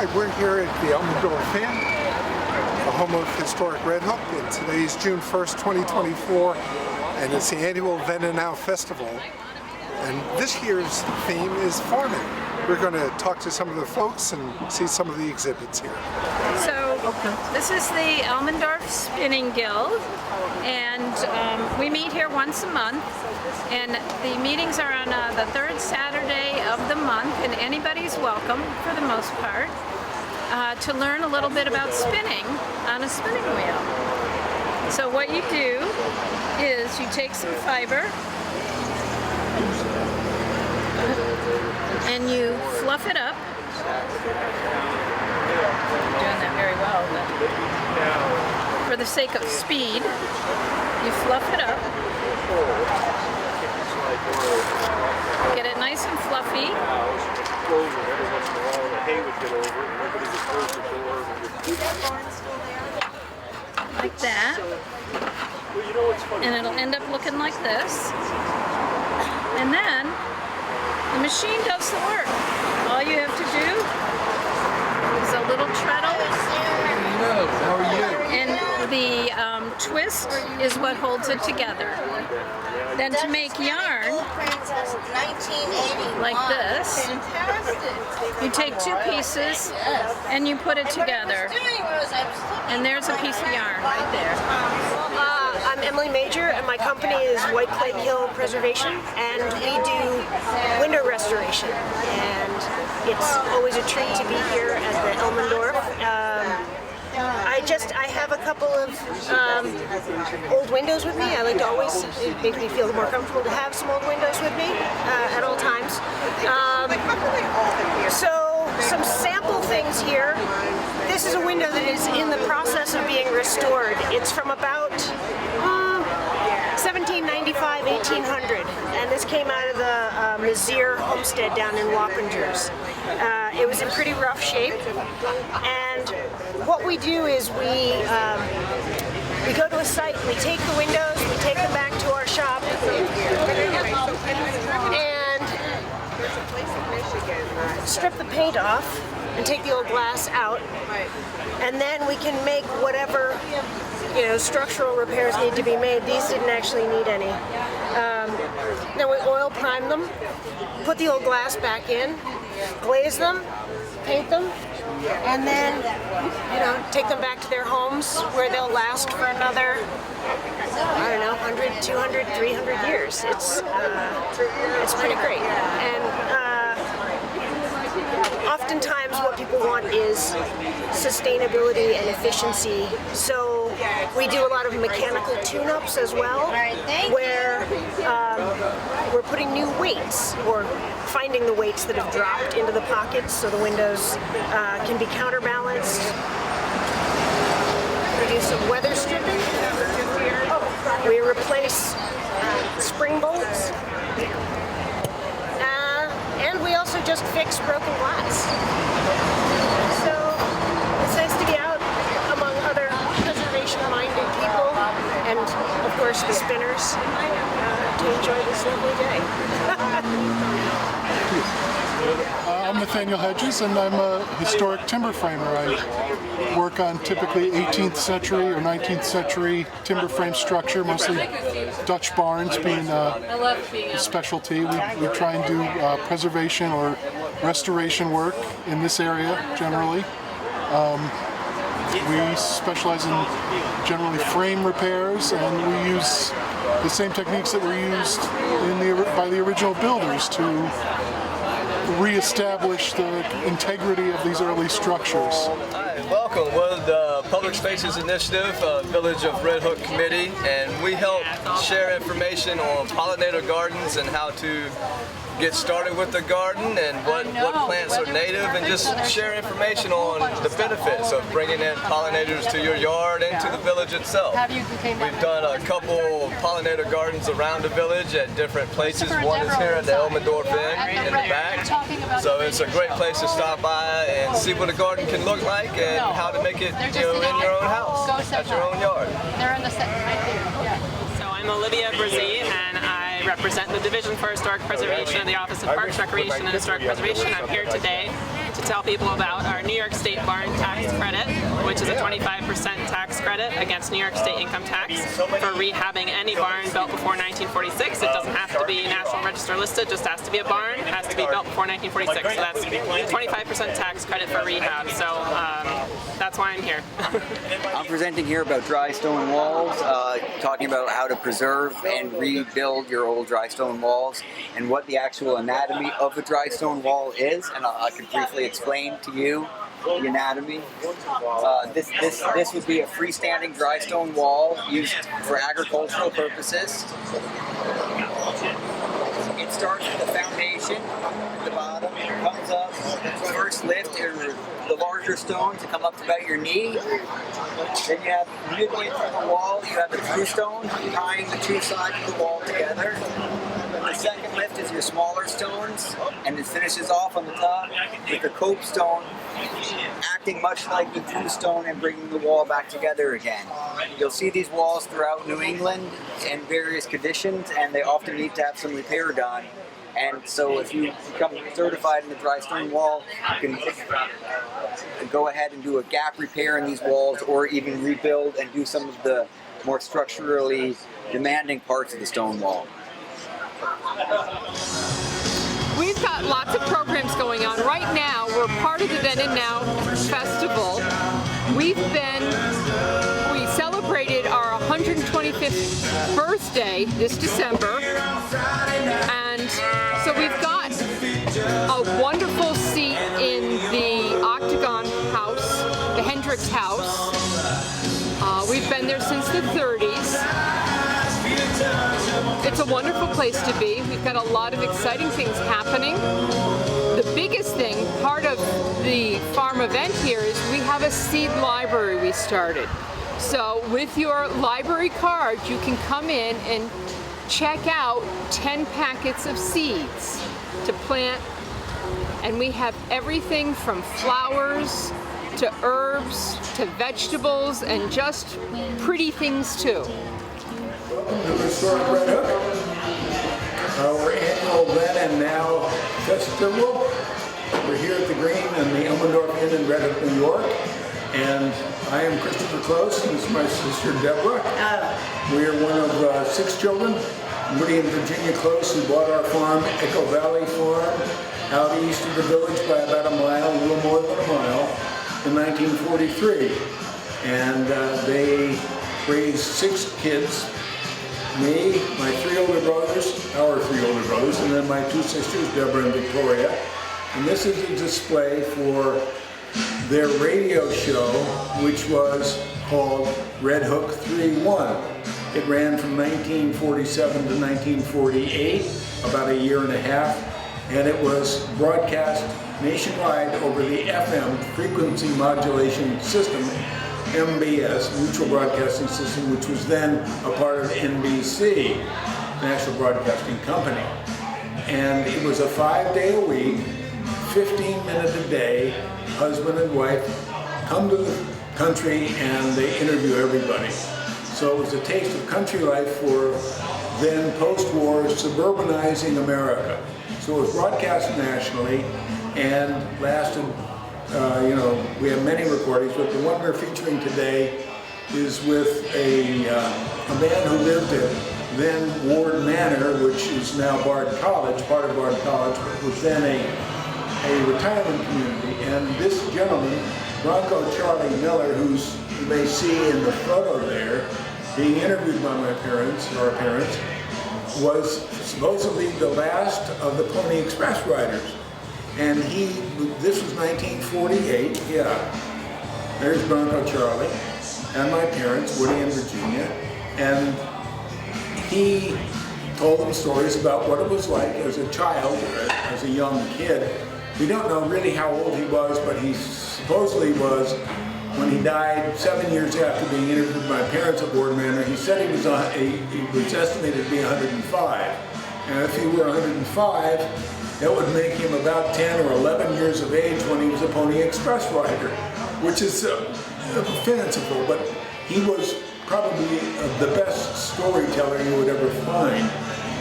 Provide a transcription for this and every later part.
Hi, we're here at the Elmendorf Inn, the home of historic Red Hook, and today is June 1st, 2024, and it's the annual Then and Now Festival. And this year's theme is farming. We're going to talk to some of the folks and see some of the exhibits here. So this is the Elmendorf Spinning Guild, and we meet here once a month, and the meetings are on the third Saturday of the month, and anybody's welcome for the most part to learn a little bit about spinning on a spinning wheel. So what you do is you take some fiber and you fluff it up. I'm doing that very well, but for the sake of speed, you fluff it up. Get it nice and fluffy. Like that. And it'll end up looking like this. And then the machine does the work. All you have to do is a little treadle. Hello, how are you? And the twist is what holds it together. Then to make yarn, like this, you take two pieces and you put it together. And there's a piece of yarn right there. I'm Emily Major, and my company is White Clay Hill Preservation, and we do window restoration. And it's always a treat to be here at the Elmendorf. I have a couple of old windows with me. I like to always, it makes me feel more comfortable to have some old windows with me at all times. So some sample things here. This is a window that is in the process of being restored. It's from about 1795, 1800, and this came out of the Mizzier homestead down in Wappingers. It was in pretty rough shape, and what we do is we go to a site, we take the windows, we take them back to our shop, and strip the paint off and take the old glass out, and then we can make whatever structural repairs need to be made. These didn't actually need any. Then we oil prime them, put the old glass back in, glaze them, paint them, and then take them back to their homes where they'll last for another, 100, 200, 300 years. It's pretty great. And oftentimes what people want is sustainability and efficiency, so we do a lot of mechanical tune-ups as well, where we're putting new weights or finding the weights that have dropped into the pockets so the windows can be counterbalanced. We do some weather stripping. We replace spring bolts. And we also just fix broken glass. So it's nice to be out among other preservation-minded people and, of course, the spinners to enjoy this lovely day. I'm Nathaniel Hedges, and I'm a historic timber framer. I work on typically 18th century or 19th century timber frame structure, mostly Dutch barns being a specialty. We try and do preservation or restoration work in this area generally. We specialize in generally frame repairs, and we use the same techniques that were used by the original builders to re-establish the integrity of these early structures. Hi, welcome. We're the Public Spaces Initiative, Village of Red Hook Committee, and we help share information on pollinator gardens and how to get started with the garden and what plants are native, and just share information on the benefits of bringing in pollinators to your yard and to the village itself. We've done a couple pollinator gardens around the village at different places. One is here at the Elmendorf Inn in the back. So it's a great place to stop by and see what a garden can look like and how to make it in your own house, at your own yard. They're in the second right there. So I'm Olivia Brzee, and I represent the Division for Historic Preservation of the Office of Parks, Recreation, and Historic Preservation. I'm here today to to tell people about our New York State barn tax credit, which is a 25% tax credit against New York State income tax for rehabbing any barn built before 1946. It doesn't have to be National Register listed, just has to be a barn, it has to be built before 1946. So that's 25% tax credit for rehab. So that's why I'm here. I'm presenting here about dry stone walls, talking about how to preserve and rebuild your old dry stone walls and what the actual anatomy of a dry stone wall is, and I can briefly explain to you the anatomy. This would be a freestanding dry stone wall used for agricultural purposes. It starts with the foundation at the bottom, comes up, first lift the larger stone to come up to about your knee. Then you have midway through the wall, you have the true stone tying the two sides of the wall together. The second lift is your smaller stones, and it finishes off on the top with the cope stone acting much like the true stone and bringing the wall back together again. You'll see these walls throughout New England in various conditions, and they often need to have some repair done. And so if you become certified in the dry stone wall, you can go ahead and do a gap repair in these walls, or even rebuild and do some of the more structurally demanding parts of the stone wall. We've got lots of programs going on. Right now, we're part of the Then and Now Festival. We celebrated our 125th birthday this December. And so we've got a wonderful seat in the Octagon House, the Hendricks House. We've been there since the 30s. It's a wonderful place to be. We've got a lot of exciting things happening. The biggest thing, part of the farm event here, is we have a seed library we started. So with your library card, you can come in and check out 10 packets of seeds to plant. And we have everything from flowers to herbs to vegetables and just pretty things too. Welcome to Historic Red Hook, our annual Then and Now Festival. We're here at the Green in the Elmendorf Inn in Red Hook, New York, and I am Christopher Close, and this is my sister Deborah. We are one of 6 children, Woody and Virginia Close, who bought our farm, Echo Valley Farm, out east of the village by about a mile, a little more than a mile, in 1943. And they raised 6 kids. Me, my 3 older brothers, our 3 older brothers, and then my 2 sisters, Deborah and Victoria. And this is a display for their radio show, which was called Red Hook 3-1. It ran from 1947 to 1948, about a year and a half, and it was broadcast nationwide over the FM frequency modulation system, MBS, Mutual Broadcasting System, which was then a part of NBC, National Broadcasting Company. And it was a 5-day-a-week, 15-minute a day, husband and wife come to the country and they interview everybody. So it was a taste of country life for then post-war suburbanizing America. So it was broadcast nationally and lasted, we have many recordings, but the one we're featuring today is with a man who lived at then Ward Manor, which is now Bard College, part of Bard College, but was then a retirement community. And this gentleman, Bronco Charlie Miller, who you may see in the photo there, being interviewed by my parents, or our parents, was supposedly the last of the Pony Express riders. And this was 1948, yeah. There's Bronco Charlie, and my parents, Woody and Virginia, and he told them stories about what it was like as a child, as a young kid. We don't know really how old he was, but he supposedly was, when he died 7 years after being interviewed by my parents at Ward Manor. He said he was estimated to be 105. And if he were 105, that would make him about 10 or 11 years of age when he was a Pony Express rider, which is fanciful, but he was probably the best storyteller you would ever find,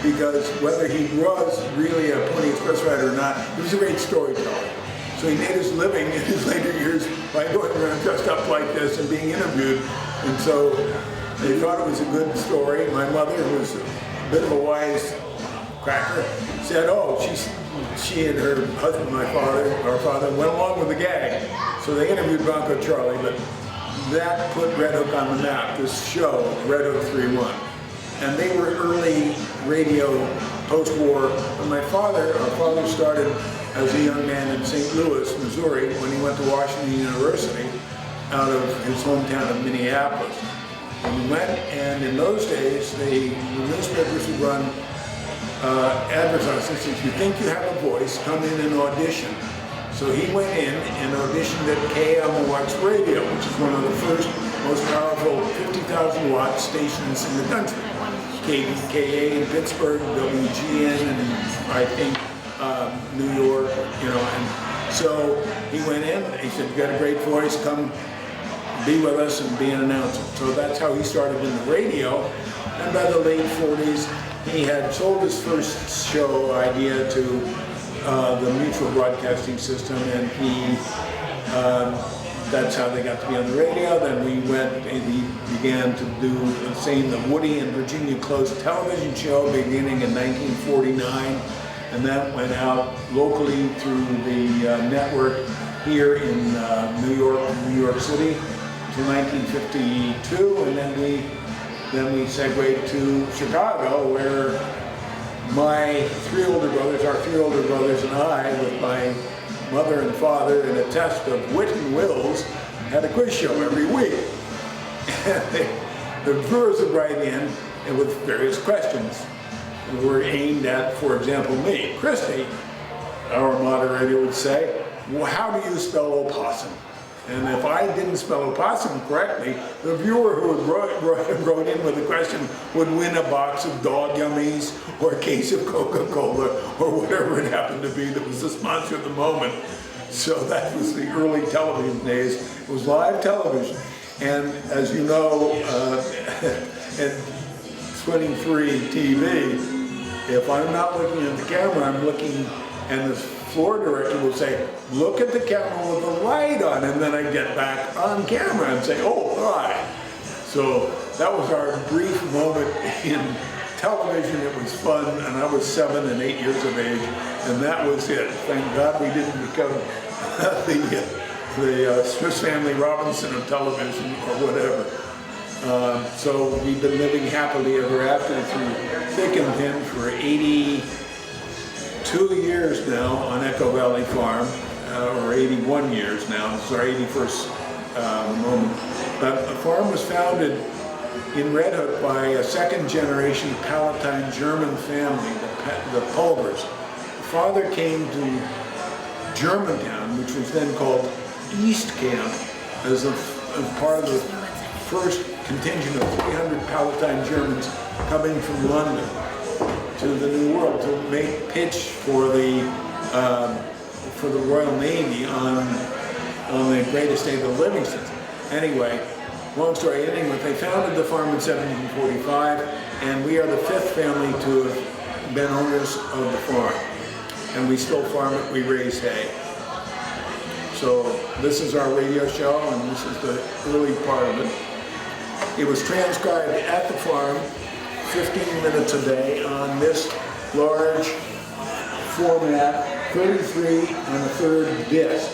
because whether he was really a Pony Express rider or not, he was a great storyteller. So he made his living in his later years by going around dressed up like this and being interviewed. And so they thought it was a good story. My mother, who was a bit of a wise cracker, said, oh, she and her husband, our father, went along with the gag. So they interviewed Bronco Charlie, but that put Red Hook on the map, this show, Red Hook 3-1. And they were early radio post-war. When our father started as a young man in St. Louis, Missouri, when he went to Washington University out of his hometown of Minneapolis. And he went, and in those days, the newspapers would run advertisements. If you think you have a voice, come in and audition. So he went in and auditioned at KMOX Radio, which is one of the first, most powerful 50,000 watt stations in the country. KVKA in Pittsburgh, WGN, and I think New York, and so he went in, he said, you got a great voice, come be with us and be an announcer. So that's how he started in the radio, and by the late 40s, he had sold his first show idea to the Mutual Broadcasting System, and that's how they got to be on the radio. Then we went and he began to do the Woody and Virginia Close television show beginning in 1949, and that went out locally through the network here in New York City to 1952, and then we segued to Chicago, where our three older brothers and I, with my mother and father, in a test of wit and wills, had a quiz show every week. And the viewers would write in and with various questions that were aimed at, for example, me. Christy, our moderator, would say, well, how do you spell opossum? And if I didn't spell opossum correctly, the viewer who wrote in with the question would win a box of Dog Yummies or a case of Coca-Cola or whatever it happened to be that was the sponsor at the moment. So that was the early television days. It was live television. And as you know, at 23 TV, if I'm not looking at the camera, I'm looking, and the floor director will say, look at the camera with the light on, and then I get back on camera and say, oh, hi. So that was our brief moment in television. It was fun, and I was 7 and 8 years of age, and that was it. Thank God we didn't become the Swiss Family Robinson of television or whatever. So we've been living happily ever after through thick and thin for 82 years now on Echo Valley Farm, or 81 years now. This is our 81st moment. But the farm was founded in Red Hook by a second-generation Palatine German family, the Pulvers. The father came to Germantown, which was then called East Camp, as part of the first contingent of 300 Palatine Germans coming from London to the New World to make pitch for the Royal Navy on the great estate of Livingston. Anyway, long story ending with, they founded the farm in 1745, and we are the 5th family to have been owners of the farm. And we still farm it, we raise hay. So this is our radio show, and this is the early part of it. It was transcribed at the farm 15 minutes a day on this large format, 33 1/3 disc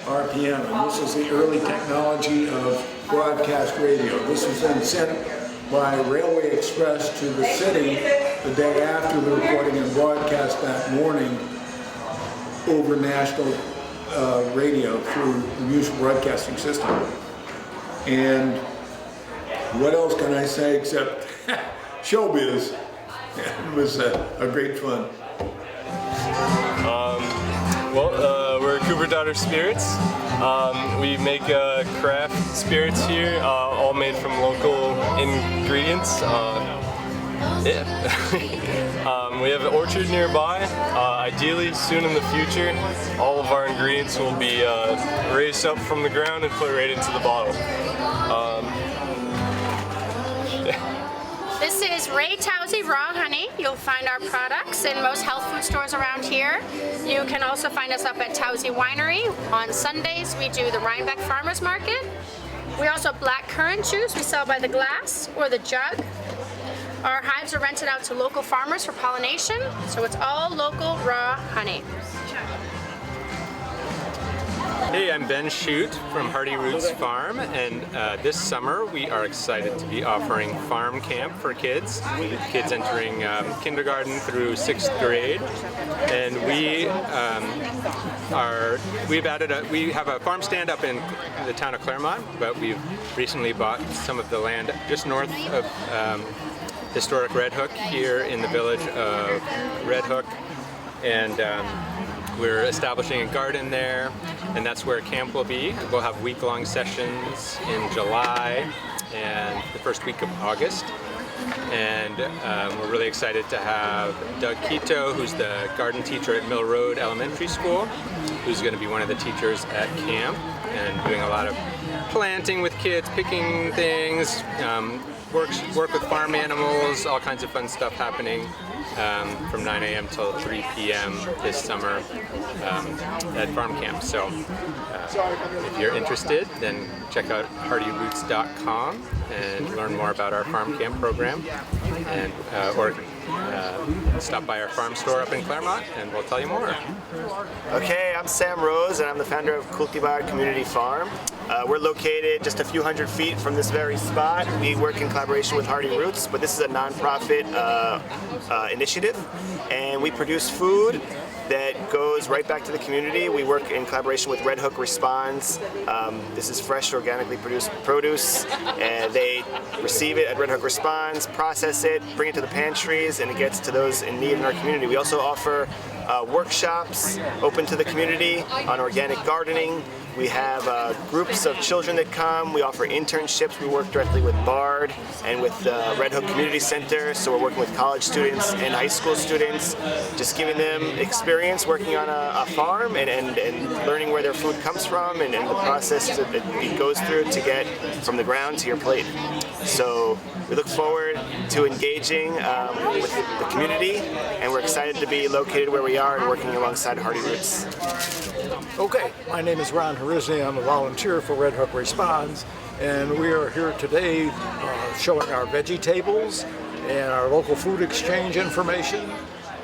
RPM. And this is the early technology of broadcast radio. This was then sent by Railway Express to the city the day after the recording and broadcast that morning over national radio through the Mutual Broadcasting System. And what else can I say except showbiz? It was a great fun. We're Cooper Daughter Spirits. We make craft spirits here, all made from local ingredients. We have an orchard nearby. Ideally, soon in the future, all of our ingredients will be raised up from the ground and put right into the bottle. This is Ray Towsey Raw Honey. You'll find our products in most health food stores around here. You can also find us up at Towsey Winery. On Sundays, we do the Rhinebeck Farmers Market. We also have black currant juice we sell by the glass or the jug. Our hives are rented out to local farmers for pollination, so it's all local raw honey. Hey, I'm Ben Shute from Hardy Roots Farm, and this summer we are excited to be offering farm camp for kids entering kindergarten through 6th grade. And we have a farm stand up in the town of Claremont, but we've recently bought some of the land just north of historic Red Hook here in the village of Red Hook, and we're establishing a garden there, and that's where camp will be. We'll have week-long sessions in July and the first week of August. And we're really excited to have Doug Quito, who's the garden teacher at Mill Road Elementary School, who's going to be one of the teachers at camp and doing a lot of planting with kids, picking things, work with farm animals, all kinds of fun stuff happening from 9 a.m. till 3 p.m. this summer at farm camp. So if you're interested, then check out hardyroots.com and learn more about our farm camp program, and or stop by our farm store up in Claremont and we'll tell you more. Okay, I'm Sam Rose and I'm the founder of Cultivar Community Farm. We're located just a few hundred feet from this very spot. We work in collaboration with Hardy Roots, but this is a non-profit initiative, and we produce food that goes right back to the community. We work in collaboration with Red Hook Responds. This is fresh, organically produced produce, and they receive it at Red Hook Responds, process it, bring it to the pantries, and it gets to those in need in our community. We also offer workshops open to the community on organic gardening. We have groups of children that come. We offer internships. We work directly with BARD and with the Red Hook Community Center, so we're working with college students and high school students, just giving them experience working on a farm and learning where their food comes from and the process that it goes through to get from the ground to your plate. So we look forward to engaging with the community, and we're excited to be located where we are and working alongside Hardy Roots. Okay, my name is Ron Harizny. I'm a volunteer for Red Hook Responds, and we are here today showing our veggie tables and our local food exchange information,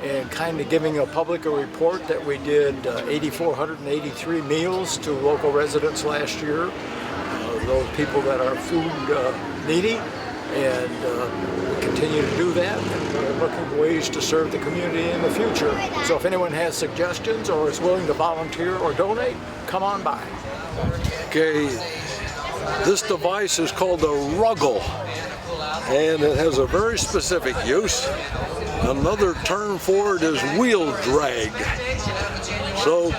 and kind of giving the public a report that we did 8,483 meals to local residents last year, those people that are food needy, and we continue to do that, and we're looking for ways to serve the community in the future. So if anyone has suggestions or is willing to volunteer or donate, come on by. Okay, this device is called a Ruggle, and it has a very specific use. Another term for it is wheel drag. So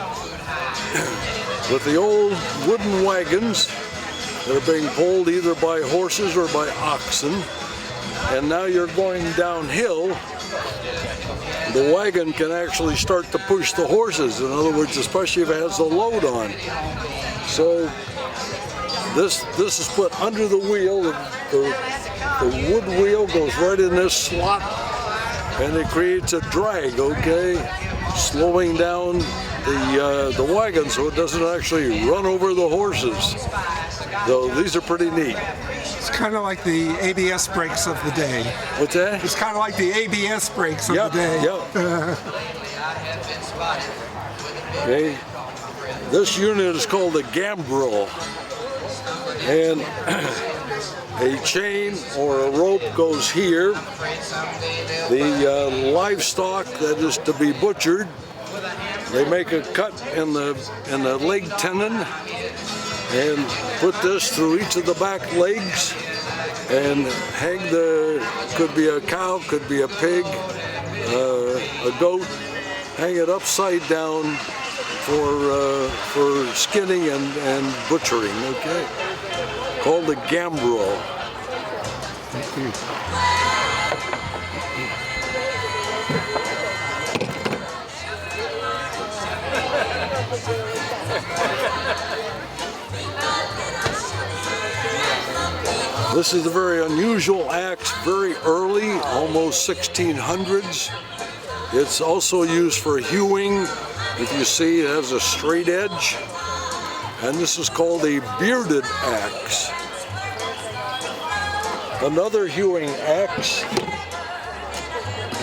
with the old wooden wagons, they're being pulled either by horses or by oxen, and now you're going downhill. The wagon can actually start to push the horses, in other words, especially if it has the load on. So this is put under the wheel. The wood wheel goes right in this slot, and it creates a drag, okay, slowing down the wagon so it doesn't actually run over the horses. So these are pretty neat. It's kind of like the ABS brakes of the day. What's that? It's kind of like the ABS brakes of the day. Yep. Okay. This unit is called a gambrel, and a chain or a rope goes here. The livestock that is to be butchered, they make a cut in the leg tendon and put this through each of the back legs and hang could be a cow, could be a pig, a goat, hang it upside down for skinning and butchering, okay? Called a gambrel. This is a very unusual axe, very early, almost 1600s. It's also used for hewing. If you see, it has a straight edge. And this is called a bearded axe. Another hewing axe,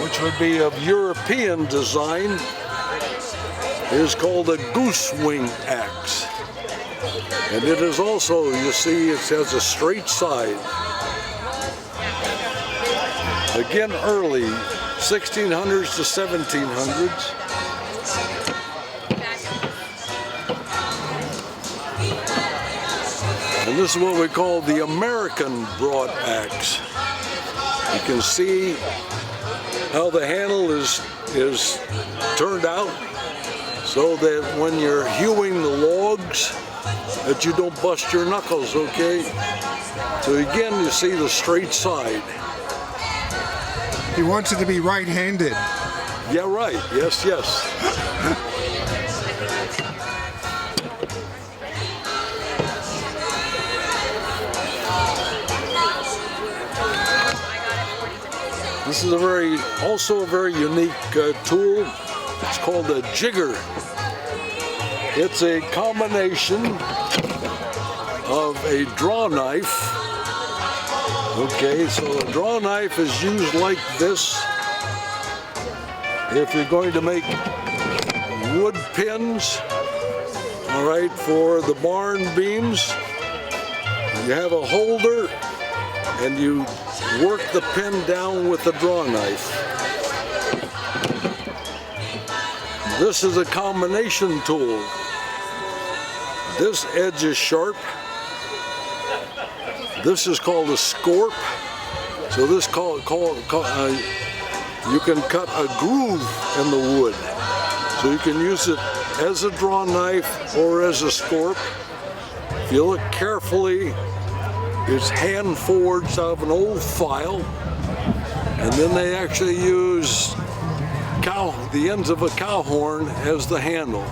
which would be of European design, is called a goose wing axe. And it is also, you see, it has a straight side. Again, early, 1600s to 1700s. And this is what we call the American broad axe. You can see how the handle is turned out so that when you're hewing the logs, that you don't bust your knuckles, okay? So again, you see the straight side. He wants it to be right-handed. Yeah, right. Yes, yes. This is also a very unique tool. It's called a jigger. It's a combination of a draw knife. Okay, so a draw knife is used like this if you're going to make wood pins, all right, for the barn beams. You have a holder and you work the pin down with the draw knife. This is a combination tool. This edge is sharp. This is called a scorp. So this you can cut a groove in the wood. So you can use it as a draw knife or as a scorp. If you look carefully, it's hand forged out of an old file, and then they actually use the ends of a cow horn as the handle.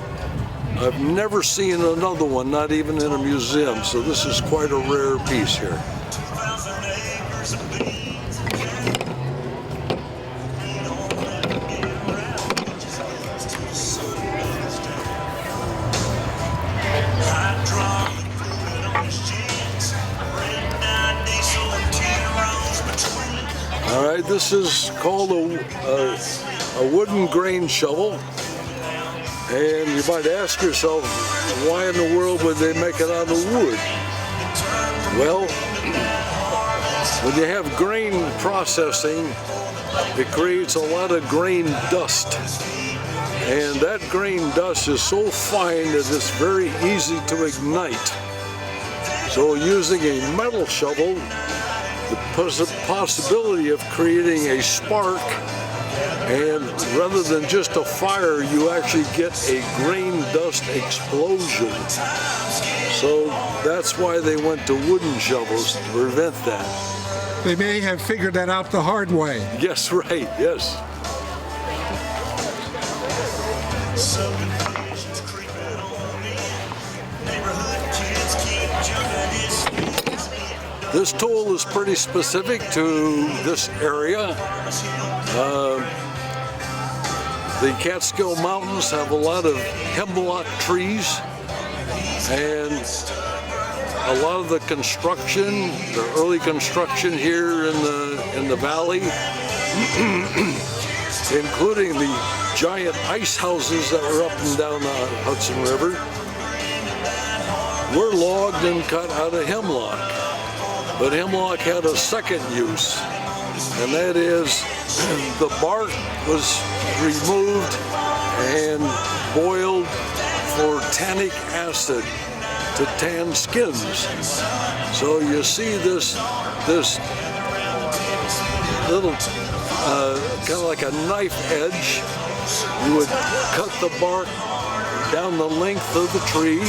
I've never seen another one, not even in a museum, so this is quite a rare piece here. All right, this is called a wooden grain shovel. And you might ask yourself, why in the world would they make it out of wood? Well, when you have grain processing, it creates a lot of grain dust. And that grain dust is so fine that it's very easy to ignite. So using a metal shovel, the possibility of creating a spark, and rather than just a fire, you actually get a grain dust explosion. So that's why they went to wooden shovels, to prevent that. They may have figured that out the hard way. Yes, right, yes. This tool is pretty specific to this area. The Catskill Mountains have a lot of hemlock trees, and a lot of the construction, the early construction here in the valley, including the giant ice houses that were up and down the Hudson River, were logged and cut out of hemlock. But hemlock had a second use, and that is the bark was removed and boiled for tannic acid to tan skins. So you see this little kind of like a knife edge. You would cut the bark down the length of the tree,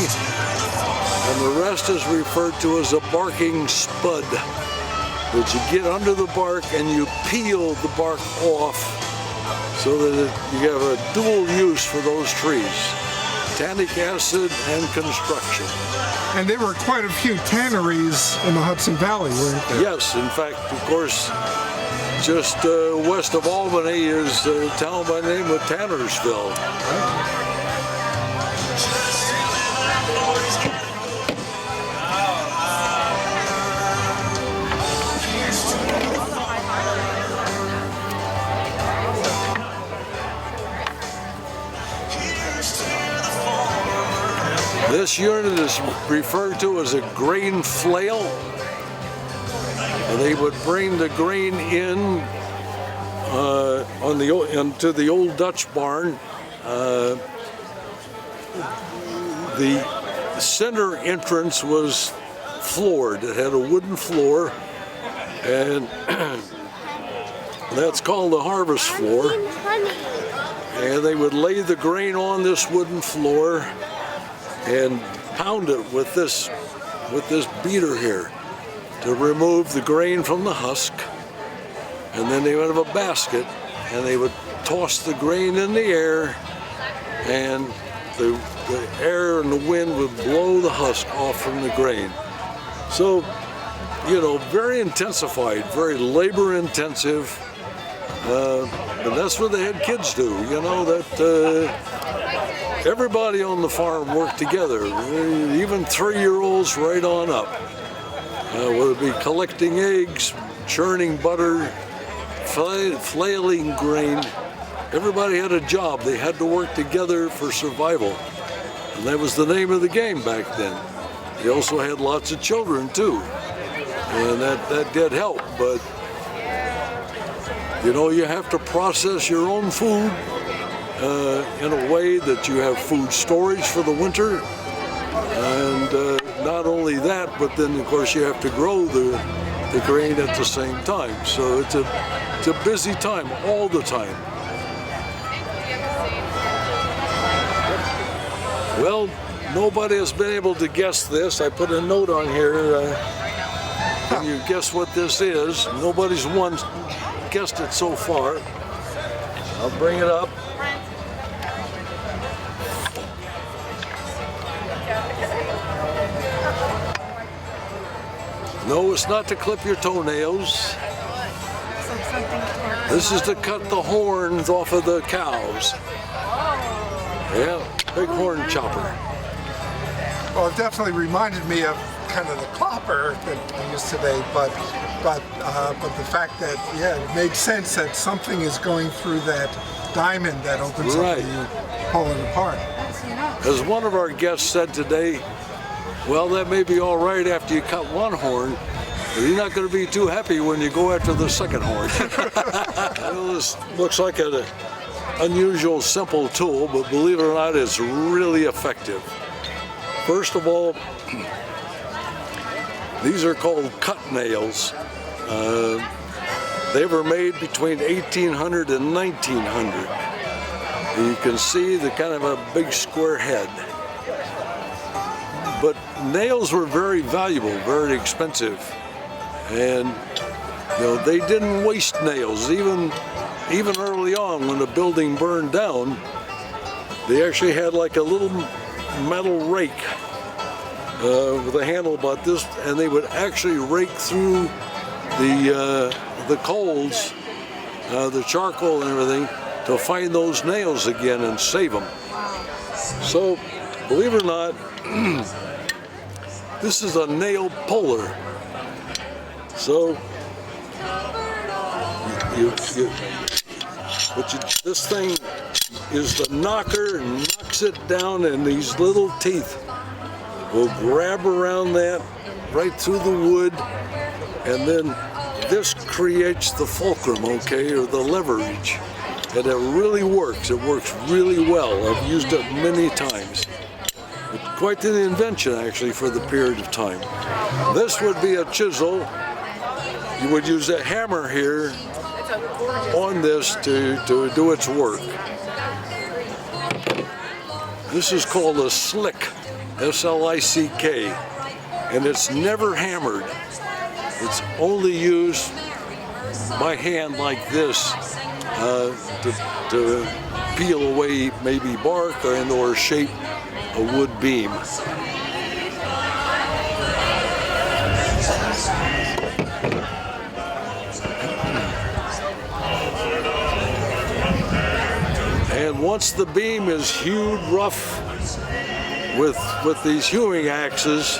and the rest is referred to as a barking spud. But you get under the bark and you peel the bark off so that you have a dual use for those trees. tannic acid, and construction. And there were quite a few tanneries in the Hudson Valley, weren't there? Yes, in fact, of course, just west of Albany is a town by the name of Tannersville. This unit is referred to as a grain flail. And they would bring the grain in into the old Dutch barn. The center entrance was floored. It had a wooden floor, and that's called the harvest floor. And they would lay the grain on this wooden floor and pound it with this beater here to remove the grain from the husk. And then they would have a basket, and they would toss the grain in the air, and the air and the wind would blow the husk off from the grain. So, you know, very intensified, very labor intensive, and that's what the head kids do, you know, that everybody on the farm worked together, even 3-year-olds right on up. Whether it be collecting eggs, churning butter, flailing grain, everybody had a job. They had to work together for survival. And that was the name of the game back then. They also had lots of children too. And that did help, but you know, you have to process your own food in a way that you have food storage for the winter. And not only that, but then of course you have to grow the grain at the same time. So it's a busy time all the time. Well, nobody has been able to guess this. I put a note on here. Can you guess what this is? Nobody's guessed it so far. I'll bring it up. No, it's not to clip your toenails. This is to cut the horns off of the cows. Yeah, big horn chopper. Well, it definitely reminded me of kind of the clopper that we use today, but the fact that, yeah, it made sense that something is going through that diamond that opens up and you pull it apart. As one of our guests said today, well, that may be all right after you cut one horn, but you're not going to be too happy when you go after the second horn. Well, this looks like an unusual, simple tool, but believe it or not, it's really effective. First of all, these are called cut nails. They were made between 1800 and 1900. You can see the kind of a big square head. But nails were very valuable, very expensive, and you know, they didn't waste nails. Even early on, when the building burned down, they actually had like a little metal rake with a handle about this, and they would actually rake through the coals, the charcoal and everything, to find those nails again and save them. So, believe it or not, this is a nail puller. So this thing is the knocker, and knocks it down, and these little teeth will grab around that right through the wood, and then this creates the fulcrum, okay, or the leverage. And it really works. It works really well. I've used it many times. Quite the invention, actually, for the period of time. This would be a chisel. You would use a hammer here on this to do its work. This is called a slick, S-L-I-C-K, and it's never hammered. It's only used by hand like this to peel away maybe bark or shape a wood beam. And once the beam is hewed rough with these hewing axes,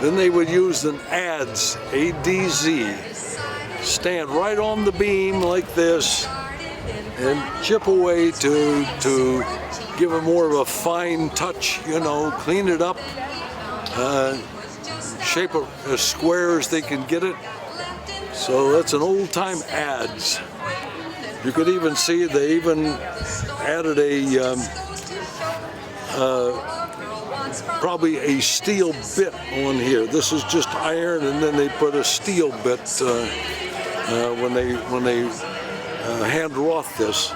then they would use an adze, A-D-Z, stand right on the beam like this and chip away to give it more of a fine touch, you know, clean it up, shape it as square as they can get it. So that's an old-time adze. You could even see they even added probably a steel bit on here. This is just iron, and then they put a steel bit when they hand wrought this.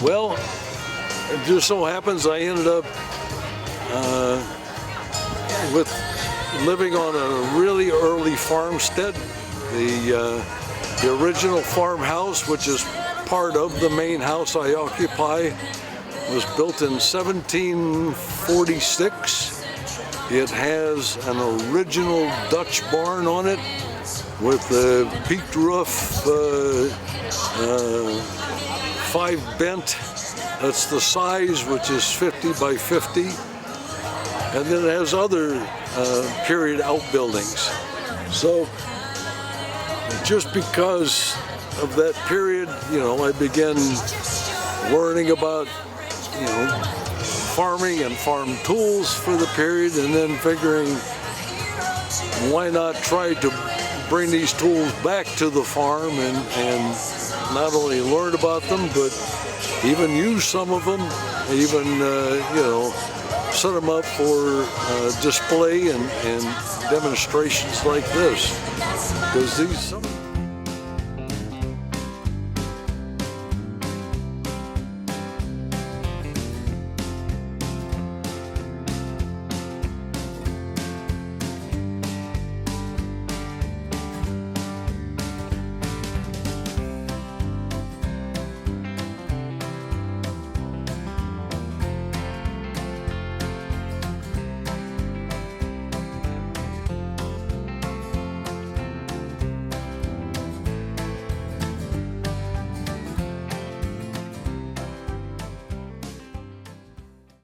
Well, it just so happens I ended up with living on a really early farmstead. The original farmhouse, which is part of the main house I occupy, was built in 1746. It has an original Dutch barn on it with a peaked roof, 5 bent. That's the size, which is 50 by 50. And then it has other period outbuildings. So just because of that period, you know, I began learning about, you know, farming and farm tools for the period, and then figuring why not try to bring these tools back to the farm and not only learn about them, but even use some of them, even, you know, set them up for display and demonstrations like this. Because these